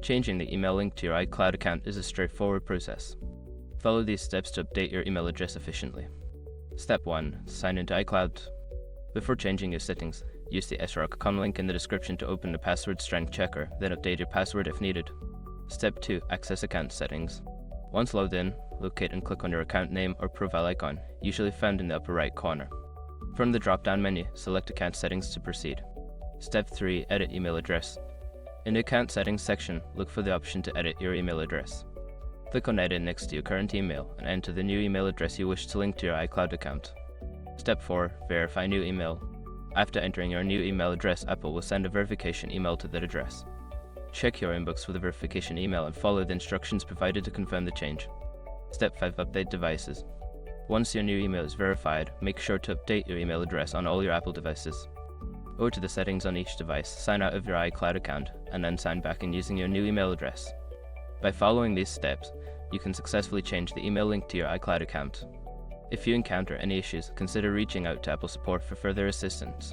Changing the email link to your iCloud account is a straightforward process. Follow these steps to update your email address efficiently. Step 1. Sign into iCloud. Before changing your settings, use the srock.com link in the description to open the password strength checker, then update your password if needed. Step 2. Access account settings. Once logged in, locate and click on your account name or profile icon, usually found in the upper right corner. From the drop-down menu, select Account Settings to proceed. Step 3. Edit email address. In the Account Settings section, look for the option to edit your email address. Click on Edit next to your current email and enter the new email address you wish to link to your iCloud account. Step 4. Verify new email. After entering your new email address, Apple will send a verification email to that address. Check your inbox for the verification email and follow the instructions provided to confirm the change. Step 5. Update devices. Once your new email is verified, make sure to update your email address on all your Apple devices. Go to the settings on each device, sign out of your iCloud account, and then sign back in using your new email address. By following these steps, you can successfully change the email link to your iCloud account. If you encounter any issues, consider reaching out to Apple support for further assistance.